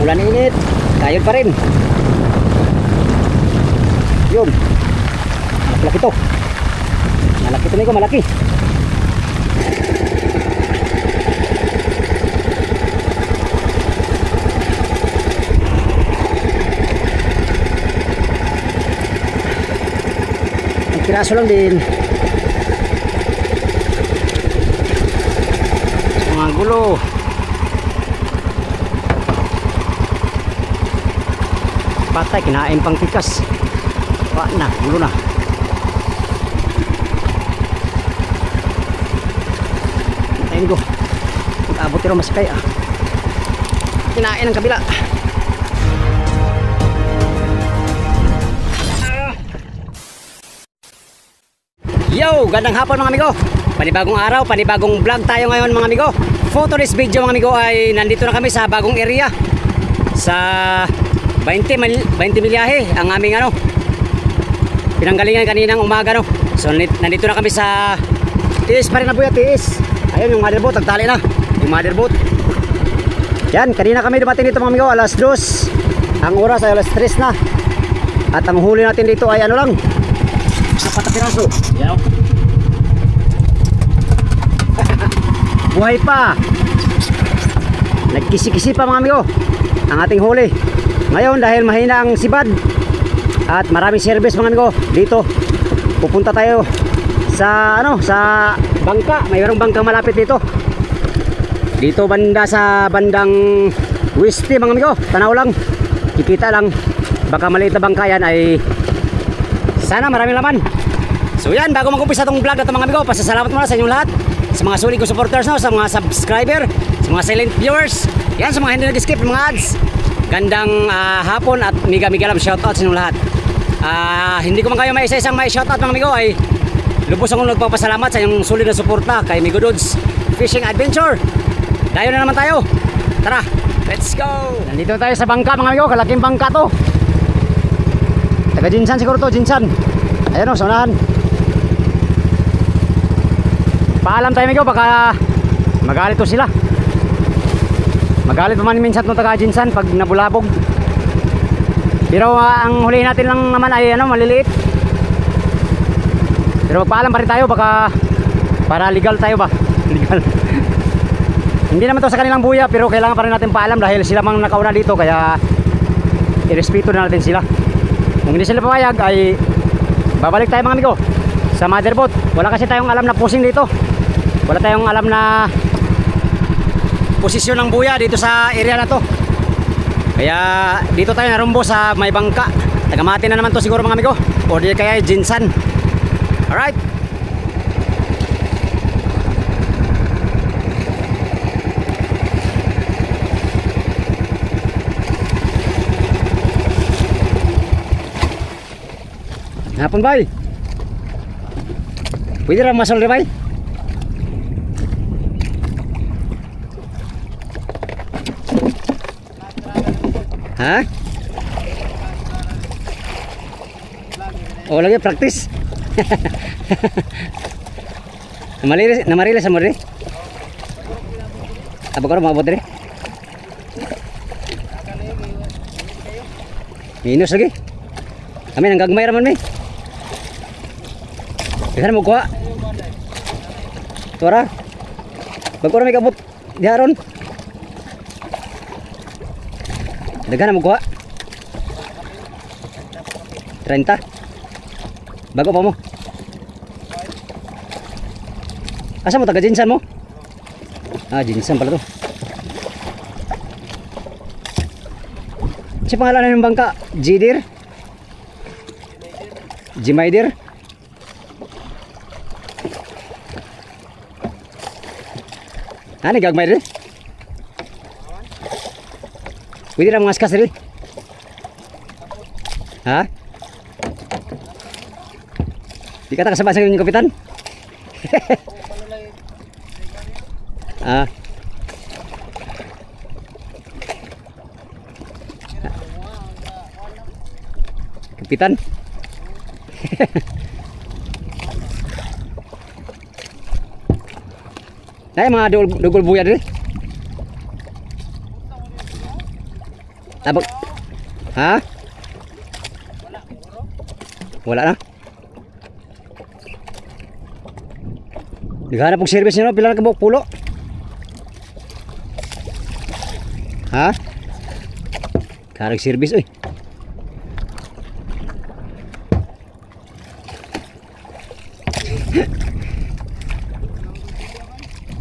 Ulan init, kayod pa rin. Yun. Malaki to. Malaki to, Migo, malaki. Ang piraso lang din. Mga gulo. Patay, kinain pang tikas. Wala na, gulo na. Hintayin ko. Mag-abot rin masakay ah. Kinain ang kabila. Yo, gandang hapon mga amigo. Panibagong araw, panibagong vlog tayo ngayon mga amigo. For today's video mga amigo ay nandito na kami sa bagong area. Sa 20 milyahe ang aming pinanggalingan kaninang umaga no. So nandito na kami sa tiis pa rin na buya, tiis. Ayun yung motherboat, nagtali na yung motherboat. Yan, kanina kami dumating dito mga amigo, alas 2. Ang oras ay alas 3 na. At ang huli natin dito ay ano lang, 4 piraso. Yan o. Buhay pa. Nagkisi-kisi pa mga amigo ang ating huli. Ngayon dahil mahina ang sibad at maraming service mga amigo dito, pupunta tayo sa sa bangka. Mayroong bangka malapit dito. Dito banda sa bandang weste mga amigo. Tanaw lang, kikita lang. Baka maliit na bangka yan, ay sana maraming laman. So yan, bago mag-umpisa itong vlog na ito mga amigo, pasasalamat muna sa inyong lahat, sa mga sulit ko supporters no, sa mga subscriber, sa mga silent viewers, yan, sa mga hindi nag-skip ng mga ads. Gandang hapon at miga-miga lang shoutout sa inyong lahat. Hindi ko man kayo may isa-isang may shoutout mga amigo, ay lubos akong nagpapasalamat sa inyong sulit na suporta kay Migo Dudes Fishing Adventure. Dayo na naman tayo. Tara, let's go. Nandito tayo sa bangka mga amigo, kalaking bangka to. Taga Jinsan siguro to, Jinsan. Ayan o, saunahan. Paalam tayo amigo, baka magalit to sila. Magalit pa man minsan itong taga Jinsan pag nabulabog. Pero ang huli natin lang naman ay maliliit. Pero magpaalam pa rin tayo, baka para legal tayo ba. Legal. Hindi naman to sa kanilang buya, pero kailangan pa rin natin paalam dahil sila mang nakauna dito, kaya irespeto na natin sila. Kung hindi sila pamayag ay babalik tayo mga amigo sa motherboat. Wala kasi tayong alam na pusing dito. Wala tayong alam na posisyon ng buya dito sa area na to. Kaya dito tayo narumbo sa may bangka. Tagamati na naman to siguro mga amigo, o di kaya Jinsan. Alright. Hapon bay. Pwede rin masol rin bay. Ha? O lagi practice. Namarilis mo rin. Apa ko mabot rin? Minus lagi. Kami nang gagmay raman may. Bisa mo kuha. Tuara. Bago na may kabot diharon. Daghan mo kuha. 30. Bago pa mo. Asa mo taga Jinsan mo? Jinsan pala to. Si pangalan ng bangka? Jidir? Jimaidir? Ano gagmay rin? Pwede na mga askas rin? Ha? Di ka takasama sa yung kapitan? Kapitan? Nah, mga dugol buya rin. Abag. Ha? Wala na. Naghanap ng service nyo, pila na kabuk pulo. Ha? Karag service, oy.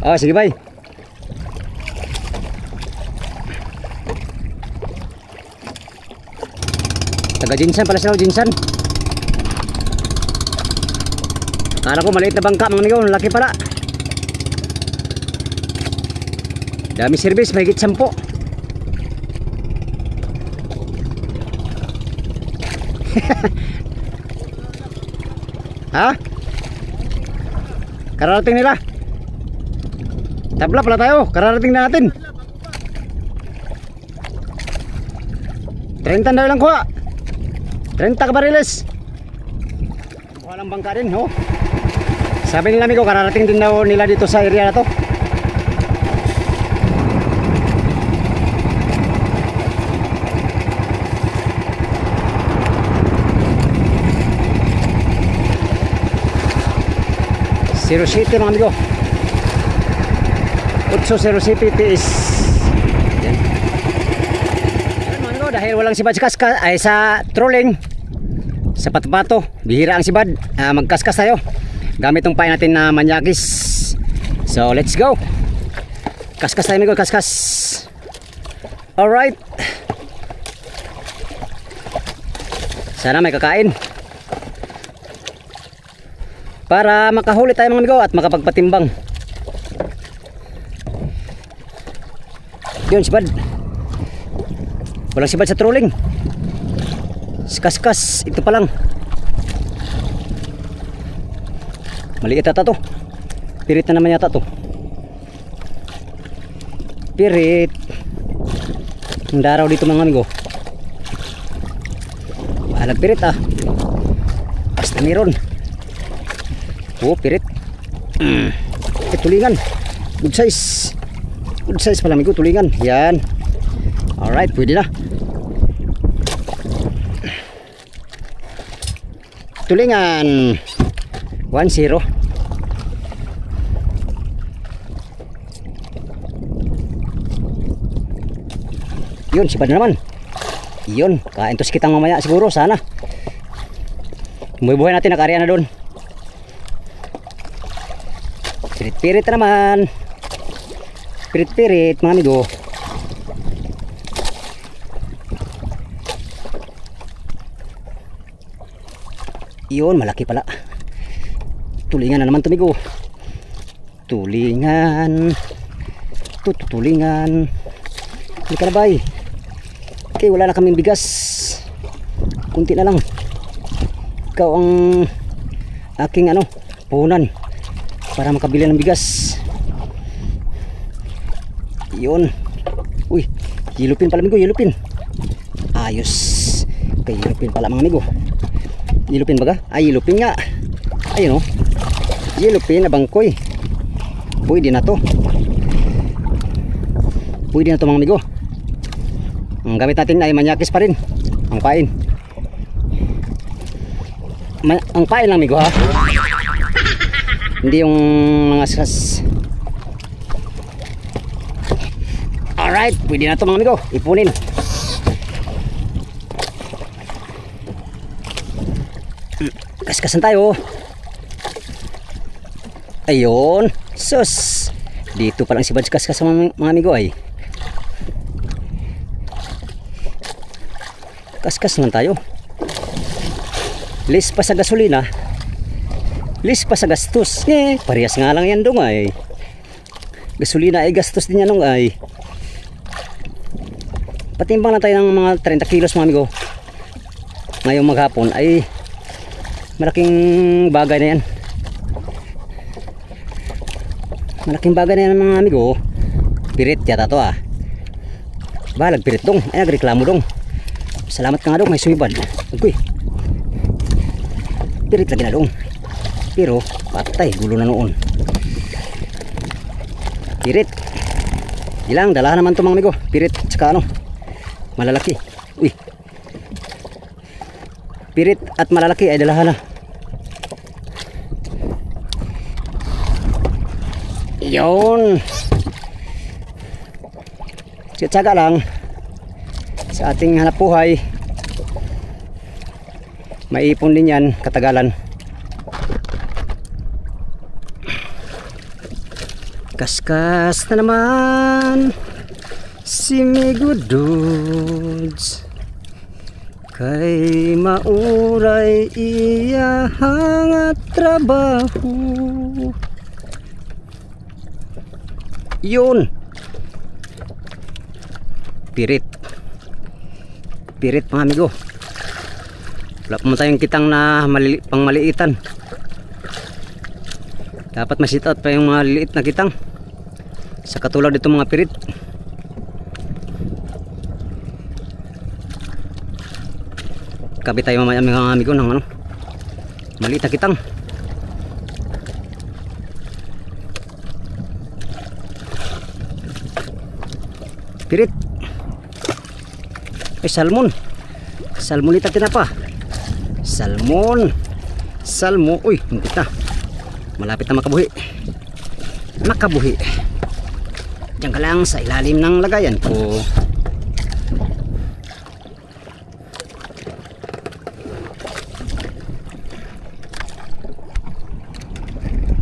Oh, sige bay. Taga Jinsan pala sila, Jinsan. Akala ko maliit na bangka mga amigo, laki pala. Dami service, mahigit 10. Ha? Kararating nila. Tabla pala tayo, kararating na natin. 30 na lang kuha. 30 kabariles. Kuha lang bangka rin, oh. Sabi nila amigo, kararating din daw nila dito sa area na to. Zero City mga amigo. 807 PPS. Yan. Yan mga amigo, dahil walang sibad sa kaskas ay sa trolling, sa pato-pato, bihira ang sibad, magkaskas tayo gamit tong pain natin na manyakis. So let's go. Kaskas tayo amigo, kaskas. Alright. Sana may kakain para makahuli tayo mga amigo at makapagpatimbang. Yun sibad. Walang sibad sa trolling. Kaskas, ito pa lang. Maliit ata to. Pirit na naman yata to. Pirit. Ang daraw dito mga amigo. Bahalag pirit ah. Basta meron. Oh, pirit. Tulingan. Good size. Good size pala amigo, tulingan. Yan. Alright, pwede na. Tulingan. 1-0. Yun, sibad na naman. Yun, kain to kitang mamaya siguro, sana. Buhay natin, nakaariya na doon. Pirit-pirit na naman. Pirit-pirit mga amigo. Yun, malaki pala. Tulingan na naman to amigo. Tulingan. Tulingan. Hindi ka na bay. Okay, wala na kaming bigas. Kunti na lang. Ikaw ang aking puhunan para makabili ng bigas. Yun. Uy, yelupin pala amigo, yelupin. Ayos. Kay yelupin pala mga amigo. Yelupin baga? Ay, yelupin nga. Ayun oh. Yelupin na bangkoy. Pwede na to. Pwede na to mga amigo. Ang gamit natin ay manyakis pa rin. Ang pain. Ang pain lang amigo ha. Hindi yung mga sas. Alright, pwede na to mga amigo. Ipunin. Kaskasan tayo. Ayun. Sus. Dito palang si Bads kaskas mga amigo ay. Kaskas lang tayo. Lis pa sa gasolina. Lis pa sa gastos. Parehas nga lang yan dong ay. Gasolina ay gastos din yan dong ay. Patimbang lang tayo ng mga 30 kilos mga amigo. Ngayong maghapon ay malaking bagay na yan. Malaking bagay na yan mga amigo. Pirit yata to ah. Balag pirit dong. Ay nagreklamo dong. Salamat ka nga dong, may sumibad. Agkoy. Pirit lagi na dong. Pero patay, gulo na noon. Pirit. Ilang, dalahan naman to mga amigo. Pirit, tsaka Malalaki. Uy. Pirit at malalaki ay dalahan na. Yun. Tsaga lang sa ating hanap buhay. Maipon din yan katagalan. Kaskas na naman si Migudods, kay mauray iya hangat trabaho. Yun. Pirit. Pirit mga amigo. Wala pa mo tayong kitang na pang maliitan. Dapat ma-sit out pa yung mga liliit na kitang. Sa katulad dito mga pirit. Kabit tayo mamaya mga amigo ng ano, maliit na kitang. Pirit. Ay salmon. Salmonita tinapa. Salmon. Salmo. Uy, hindi na. Malapit na makabuhi. Makabuhi. Diyan ka lang sa ilalim ng lagayan ko.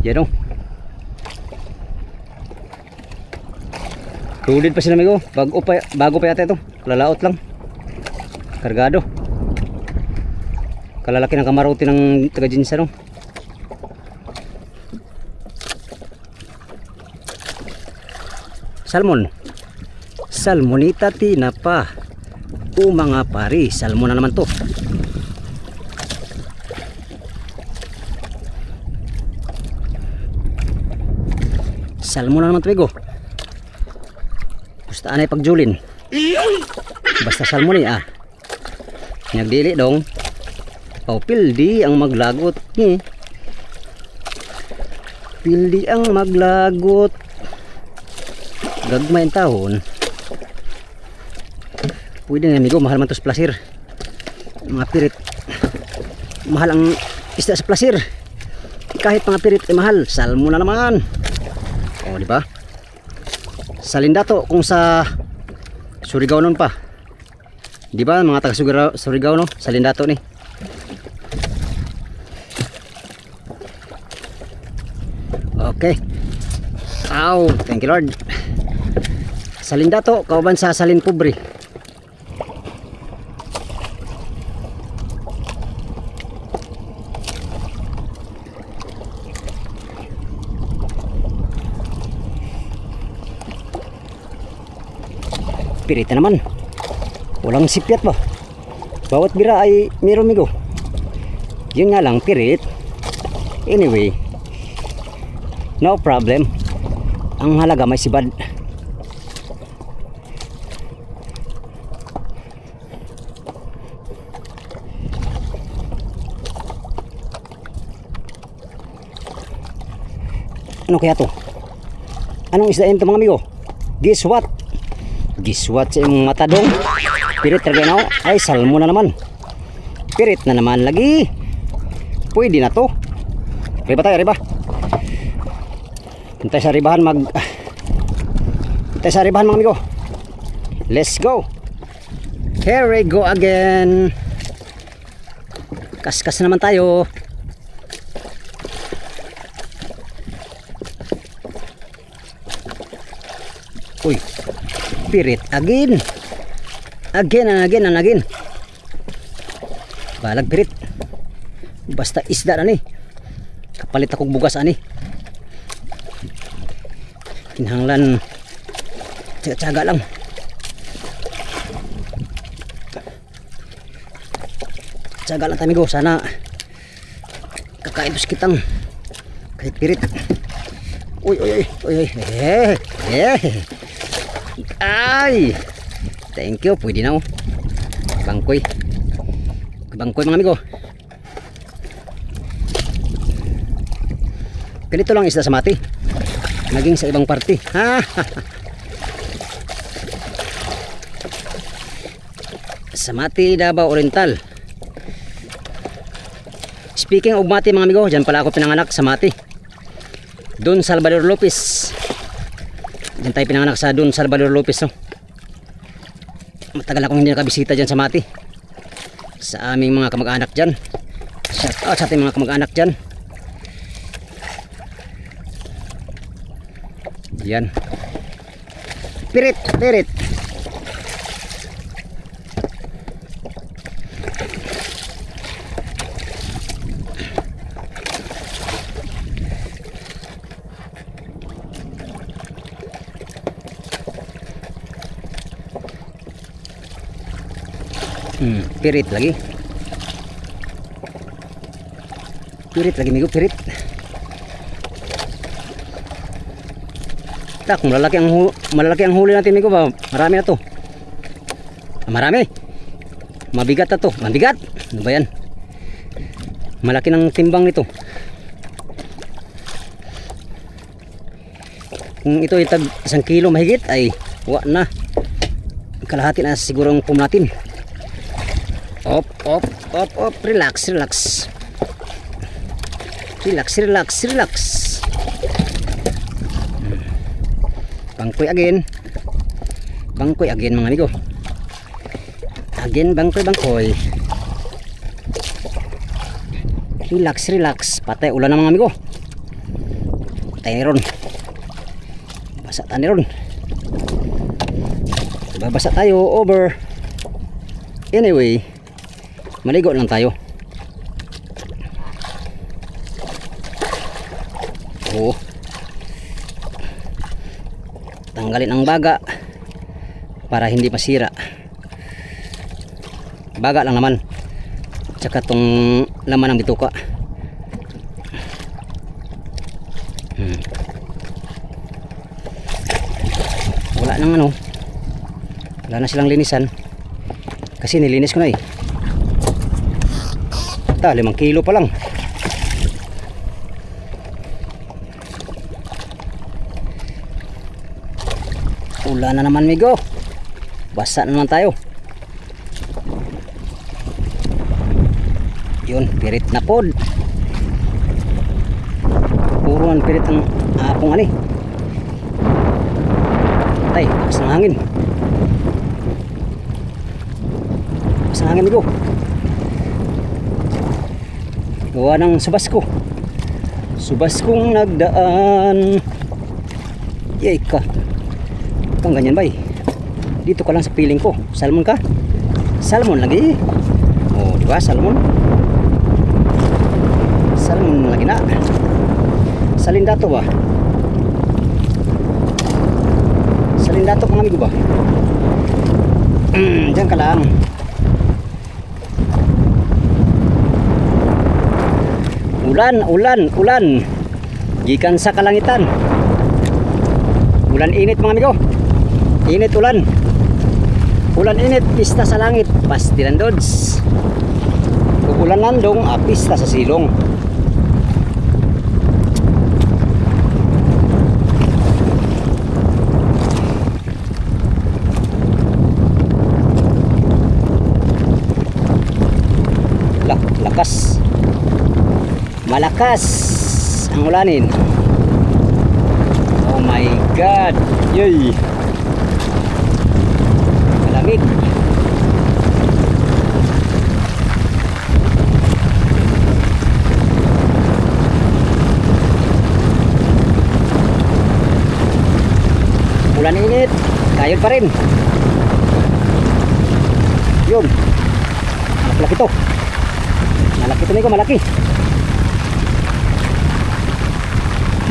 Yan o. Tulid pa sila amigo. Bago pa yata ito. Lalaot lang. Kargado. Kalalaki ng kamarote ng taga-jinsa no. Salmon. Salmonita tinapa. O mga pari, salmon na naman to. Salmon na naman to amigo. Gusto anay pagjulin. Basta salmon eh ah. Nagdili dong. O pildi ang maglagot ni. Pildi ang maglagot. Gagmay ang tahon. Pwede nga amigo, mahal man to sa plasir. Mga pirit. Mahal ang isda sa plasir. Kahit mga pirit ay mahal, salmon na naman. O di ba? Sa Lindato kung sa Surigao nun pa. Di ba mga taga Surigao no? Sa Lindato ni. Okay. Ow, thank you Lord. Sa Lindato, kauban sa Salin Pobre. Pirita naman. Walang sipyat ba? Bawat bira ay meron migo. Yun nga lang, pirit. Anyway, no problem. Ang halaga may sibad. Ano kaya to? Anong isda yun to mga amigo? Guess what? Giswat sa iyong mata dong. Pirit talaga na ay salmon na naman. Pirit na naman lagi. Pwede na to. Riba tayo, riba. Hintay sa ribahan Hintay sa ribahan mga amigo. Let's go. Here we go again. Kaskas naman tayo. Uy. Pirit again. Again and again and again. Balag pirit. Basta isda na ni. Kapalit akong bugas ani. Kinahanglan tsaga lang. Tsaga lang tamigo. Sana kakaibos kitang kahit pirit. Uy uy uy uy. Ay, thank you, pwede na oh. Bangkoy. Bangkoy mga amigo. Ganito lang isda sa mati. Naging sa ibang party. sa Mati, Davao Oriental. Speaking of Mati mga amigo, dyan pala ako pinanganak sa Mati. Don Salvador Lopez. Dyan tayo pinanganak sa Don Salvador Lopez, no? Matagal akong hindi nakabisita dyan sa Mati. Sa aming mga kamag-anak dyan. Shout out sa ating mga kamag-anak dyan. Yan. Pirit, pirit. Pirit lagi. Pirit lagi migo, pirit. Tak, malalaki ang huli natin migo ba? Marami na to. Marami. Mabigat na to. Mabigat. Ano ba yan? Malaki ng timbang nito. Kung ito ay tag 1 kilo mahigit ay wala na. Kalahati na siguro ang pum natin. Op, op, op, op. Relax, relax. Relax, relax, relax. Bangkoy again. Bangkoy again mga amigo. Again, bangkoy, bangkoy. Relax, relax. Patay ulan na mga amigo. Patay ni ron. Basa tayo ni ron. Babasa tayo over. Anyway, maligo lang tayo. Oo. Tanggalin ang baga para hindi masira. Baga lang naman. Tsaka tong laman ng bituka. Wala nang ano. Wala na silang linisan. Kasi nilinis ko na eh. Ta, 5 kilo pa lang. Ulan na naman migo. Basa na naman tayo. Yun, pirit na pod. Puro ang pirit ang apong ani. Tay, pasang hangin. Pasang hangin migo. Gawa ng subasko. Subaskong nagdaan. Yay ka. Kung ganyan ba eh. Dito ka lang sa piling ko. Salmon ka? Salmon lagi. Oh, di ba? Salmon. Salmon lagi na. Salindato ba? Salindato mga amigo ba? Diyan ka lang. Ulan, ulan, ulan. Gikan sa kalangitan. Ulan init mga amigo. Init ulan. Ulan init, pista sa langit. Pastilan dods. Ulan nandong, pista sa silong. Lakas. Malakas ang ulanin. Oh my God. Yay. Malamig. Ulan init. Kayod pa rin. Yun. Malaki to. Malaki to migo, malaki.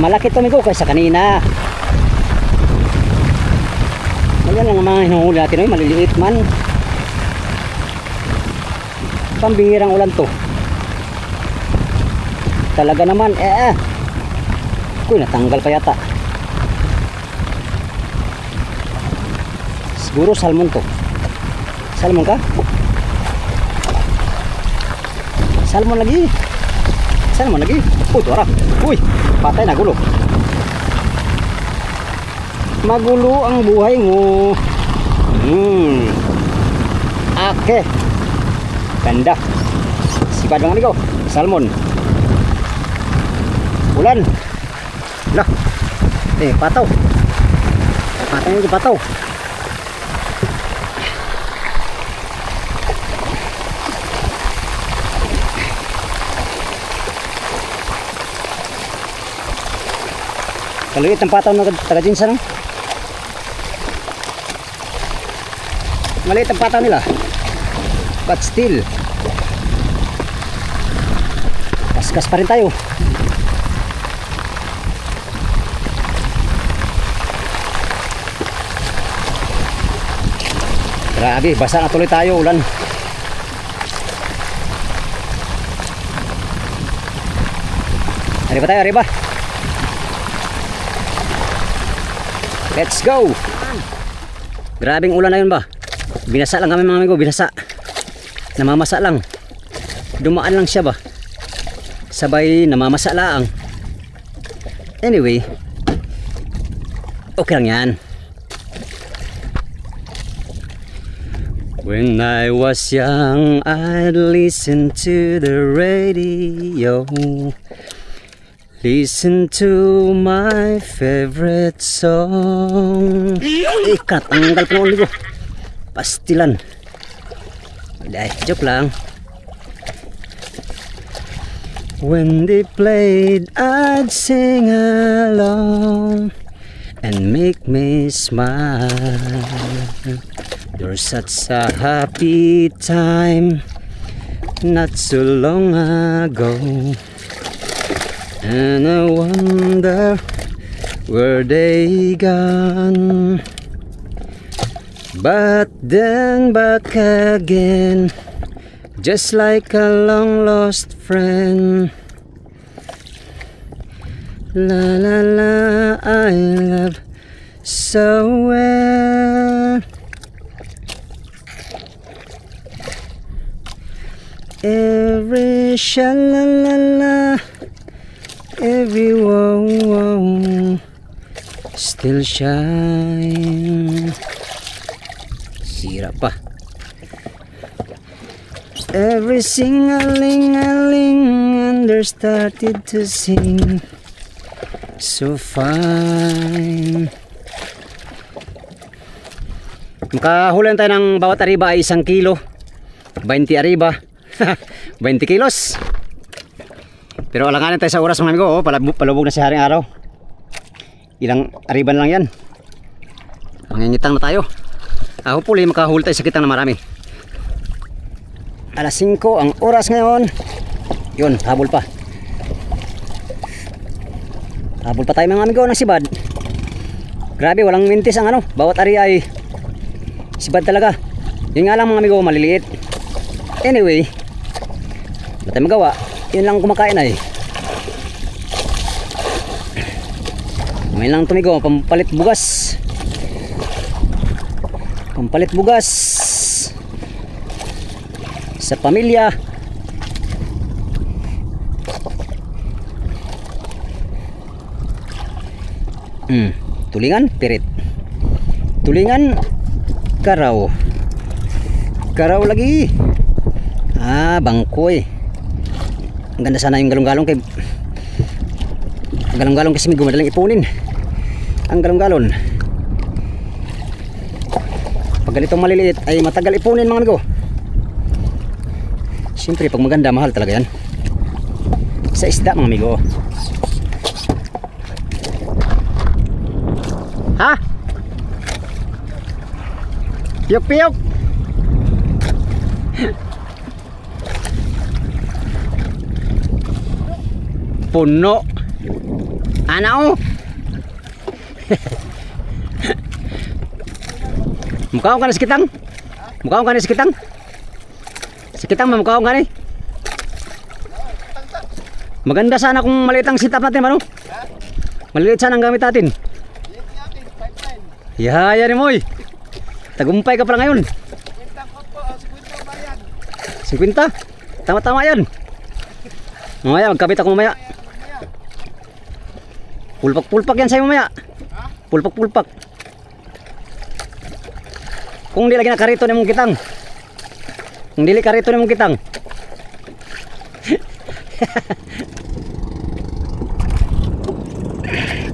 Malaki to migo kaysa kanina. Ayan lang ang mga hinuhuli natin, maliliit man. Pambihirang ulan to. Talaga naman, Uy, natanggal pa yata. Siguro salmon to. Salmon ka? Salmon lagi. Salmon lagi. Uy, tuara. Uy, patay na gulo. Magulo ang buhay mo. Okay. Ganda. Sipad mga amigo. Salmon. Ulan. Lah. Pataw. Pataw yung pataw. Kaluit ang pataw na taga-jinsa, no? Maliit ang pataw nila. But still, kaskas pa rin tayo. Grabe, basa na tuloy tayo, ulan. Arriba tayo, arriba. Let's go. Grabing ulan na yun ba? Binasa lang kami mga amigo, binasa. Namamasa lang. Dumaan lang siya ba? Sabay namamasa lang. Anyway, okay lang yan. When I was young, I'd listen to the radio. Listen to my favorite song. Katanggal ko ng ulo ko. Pastilan. Wala, joke lang. When they played, I'd sing along and make me smile. There's such a happy time not so long ago. And I wonder where they gone. But then back again, just like a long lost friend. La la la, I love so well. Every sha-la-la-la, every wow-wow still shine. Sira pa. Every sing-a-ling-a-ling and they started to sing so fine. Makahulan tayo ng bawat ariba ay 1 kilo. 20 ariba. 20 kilos. Pero alanganin tayo sa oras mga amigo. Palubog na si haring araw. Ilang ariban lang yan. Mangingitang na tayo. Hopefully makahuli tayo sa kitang na marami. Alas 5 ang oras ngayon. Yun, habol pa. Habol pa tayo mga amigo ng sibad. Grabe, walang mintis ang ano. Bawat ari ay sibad talaga. Yun nga lang mga amigo, maliliit. Anyway, wala tayong magawa. Yun lang kumakain ay. May lang tumigo, pampalit bugas. Pampalit bugas sa pamilya. Tulingan, pirit. Tulingan, karaw. Karaw lagi. Bangkoy. Ang ganda sana yung galong-galong kay galong-galong kasi may gumadaling ipunin. Ang galong-galon. Pag ganitong maliliit ay matagal ipunin mga amigo. Siyempre pag maganda mahal talaga yan. Sa isda mga amigo. Ha? Piyok-piyok. Puno. Ano? Mukhaon ka na sikitang? Mukhaon ka na sikitang? Sikitang mamukhaon ka na. Maganda sana kung maliit ang sit-up natin, mano? Maliit sana ang gamit natin. Yaya ni Moy. Tagumpay ka pala ngayon. 50? Tama-tama yan. Mamaya, magkabit ako mamaya. Pulpak-pulpak yan sa'yo mamaya. Pulpak-pulpak. Kung di lagi na karito ni mong kitang. Ang dili ka rito ni mong kitang.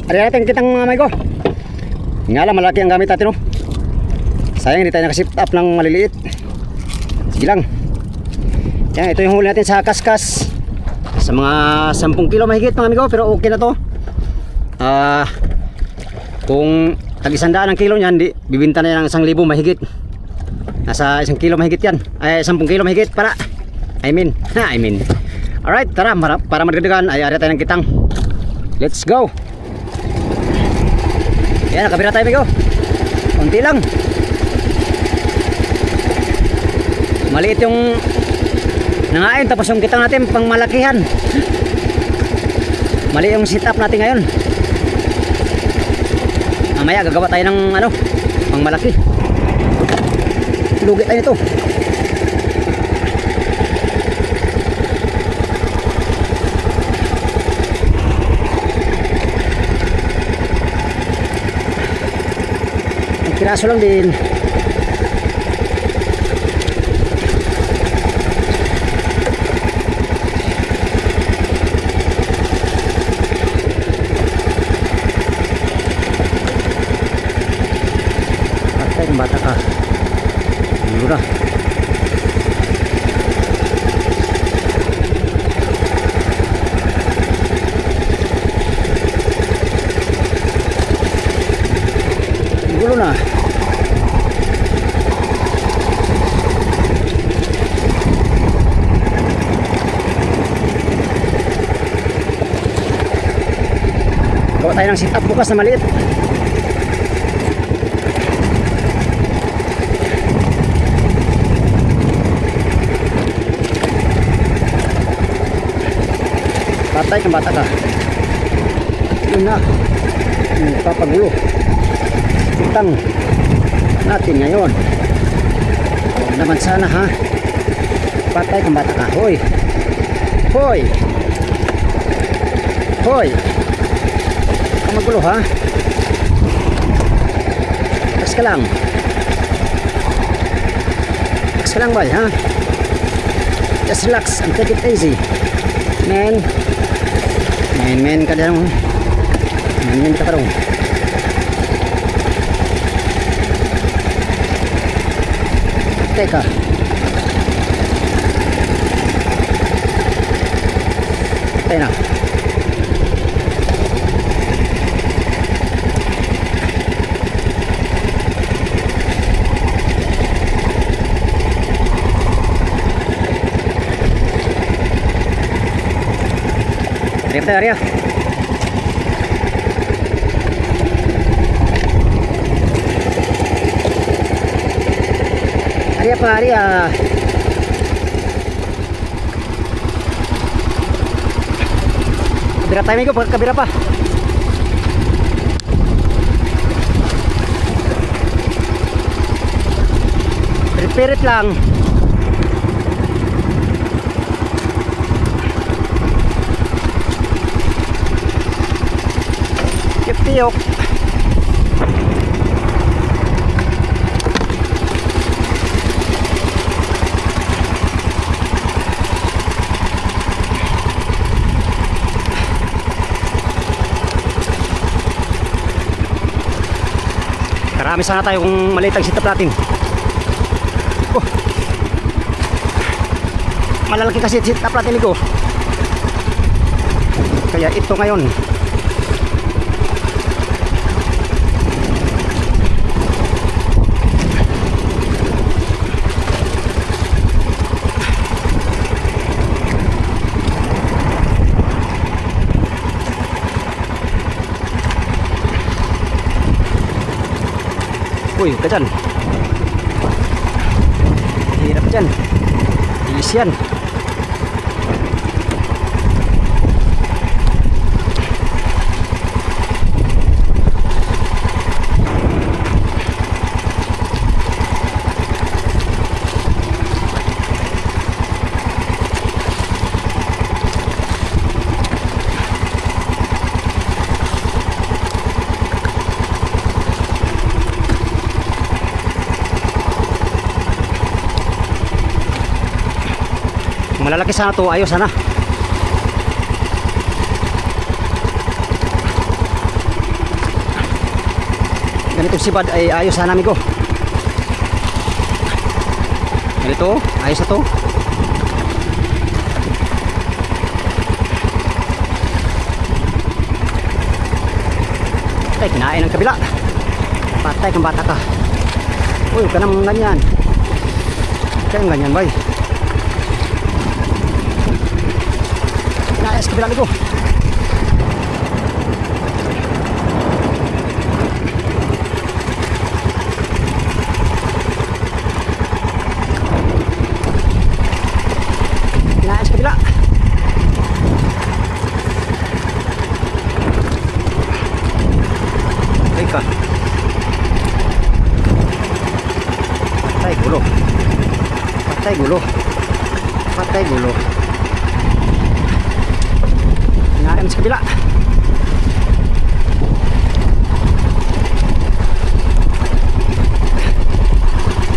Ari natin kitang mga may ko. Nga lang malaki ang gamit natin, no? Sayang hindi tayo nakasift up ng maliliit. Sige lang. Yan, ito yung huli natin sa kaskas. Sa mga 10 kilo mahigit mga amigo, pero okay na to. Kung tag-100 ang kilo niyan, bibinta na yan ng 1,000 mahigit. Nasa 1 kilo mahigit yan. Ay, 10 kilo mahigit para. I mean. Alright, tara, para madagdagan ay ari tayo ng kitang. Let's go. Yan, nakabira tayo amigo. Kunti lang. Maliit yung nangain, tapos yung kitang natin pang malakihan. Mali yung sit up natin ngayon. Mamaya gagawa tayo ng ano, pang malaki. Lugi tayo nito. Ang piraso lang din. Bata ka. Mura. Gulo na. Gawa tayo ng sit up bukas na maliit. Patay kang bata ka. Yun na. Papagulo. Kitang natin ngayon. Huwag naman sana ha. Patay kang bata ka. Hoy. Hoy. Hoy. Huwag magulo ha. Relax ka lang. Relax ka lang boy ha. Just relax and take it easy. Men ka dyan. Men ka karong. Teka. Tayo na. Rep tayo, Arya. Arya pa, Arya. Kabira tayo, amigo. Kabira pa. Pirit lang. Tiyok. Karami sana tayo kung maliit ang sit-up natin. Oh. Malalaki kasi sit-up natin ito. Kaya ito ngayon. Uy, ka dyan. Hirap dyan. Ilis yan. malalaki sana to, ayos sana. Ganitong sibad ay ayos sana, amigo. Ganito, ayos na to. Patay, kinain ng kabila. Patay kang bata ka. Uy, huwag ka naman ganyan. Huwag ka naman ganyan, boy. Kinain sa kabila, amigo. Patay gulo. Patay gulo. Kinain sa kabila.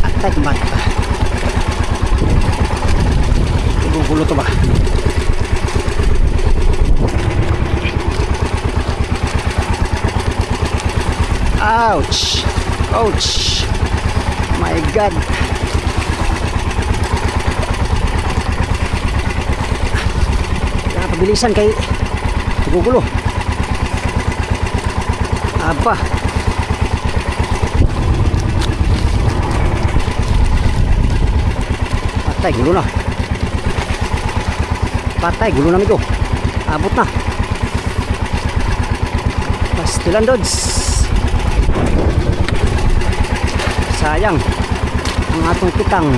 Patay kung bata. Gulo to ba? Ouch! Ouch! My God! Pabilisan kay gugulo. Aba. Patay gulo na. Patay gulo na, amigo. Abot na. Pastilan dods. Sayang ang atong kitang.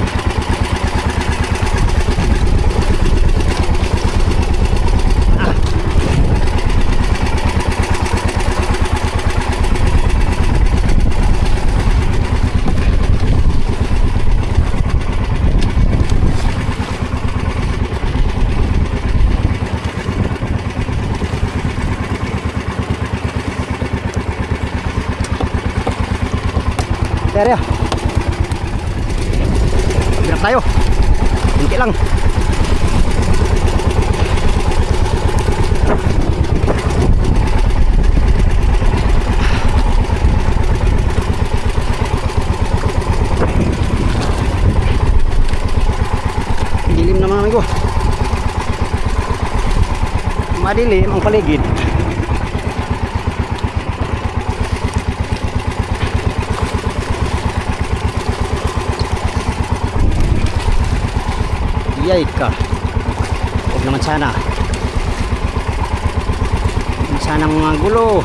Terya. Birak tayo. Hinti lang. Dilim naman, amigo. Madilim ang paligid. Yay ka. Huwag naman sana. Huwag sana mga gulo.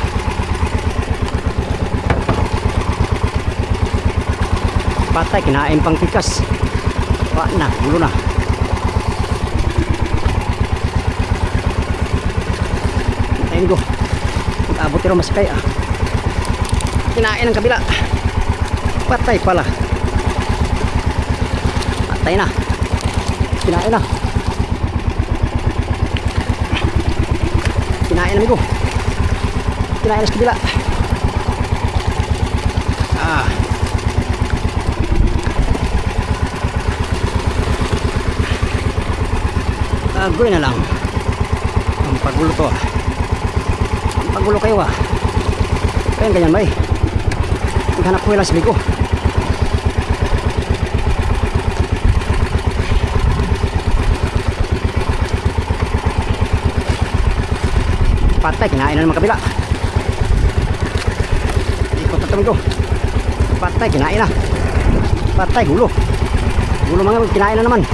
Patay, kinain pang tikas. Pa na, gulo na. Ayun ko. Mag-abot pero mas kaya. Kinain ang kabila. Patay pala. Patay na. Kinain na. Kinain, amigo. Kinain na sa kabila. Agoy na lang. Ang pagulo to. Ang pagulo kayo Kaya ganyan ba maghanap ko lang sa bigo. Patay, kinain na naman kabila. Ikot na ito. Patay, kinain na. Patay, gulo. Gulo mga kinain na naman.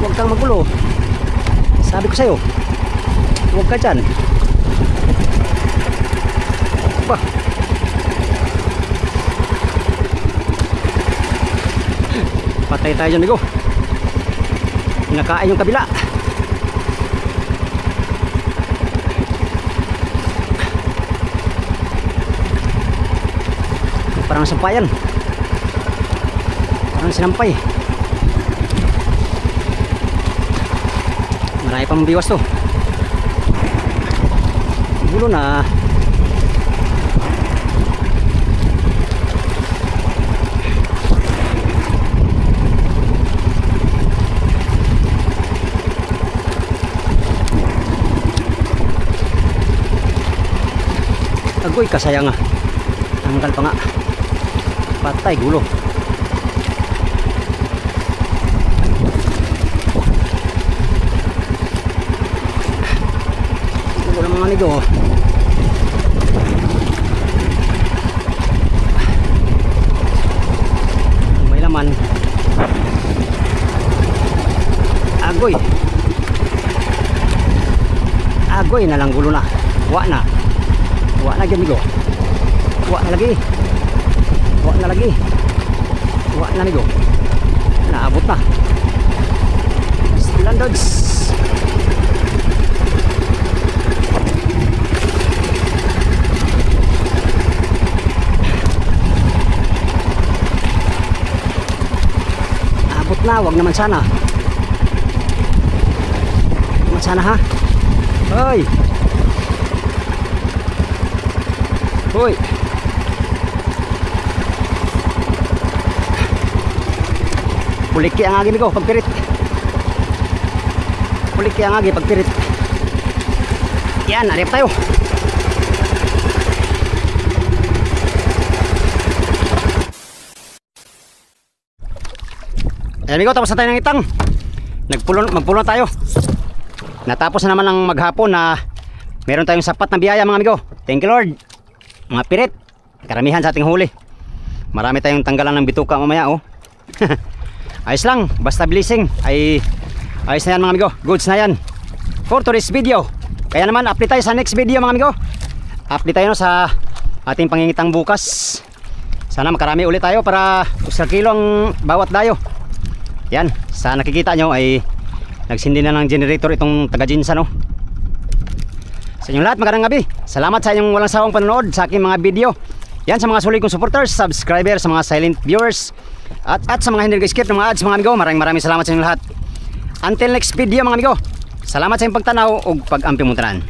Huwag kang magulo. Sabi ko sa'yo, huwag ka dyan. Bah. Patay tayo dyan, amigo. Nakain yung kabila. Parang sampayan. Parang sinampay. Marami pang biwas to. Gulo na. Agoy kasayang nga. Tanggal pa nga. Patay gulo. Ito lang mga amigo. May laman. Agoy. Agoy na lang gulo na. Wa na. Wa na amigo. Wa na lagi. Wa na lagi. Wa na amigo. Naabot na. Standards. Abot na, wag naman sana. Wag naman sana ha. Hoy. Hoy. Puliki ang agi ko pagpirit. Puliki ang agi pagpirit. Yan, arep tayo. Ayan amigo, tapos na tayo ng itang. Magpulon tayo. Natapos na naman ang maghapon na meron tayong sapat na biyaya mga amigo. Thank you Lord. Mga pirit, karamihan sa ating huli. Marami tayong tanggalan ng bituka mamaya oh. Ayos lang, basta blessing ay ayos na yan mga amigo. Goods na yan for today's video. Kaya naman update tayo sa next video mga amigo. Update tayo sa ating pangingitang bukas. Sana makarami ulit tayo para 1 kilo ang bawat dayo. Yan, sa nakikita nyo ay nagsindi na ng generator itong taga-Jinsa no. Sa inyong lahat magandang gabi. Salamat sa inyong walang sawang panonood sa aking mga video. Yan sa mga sulit kong supporters, subscribers, sa mga silent viewers at sa mga hindi nag-skip ng mga ads mga amigo. Maraming salamat sa inyong lahat. Until next video mga amigo. Salamat sa inyong pagtanaw o pag-ampi mo tanan.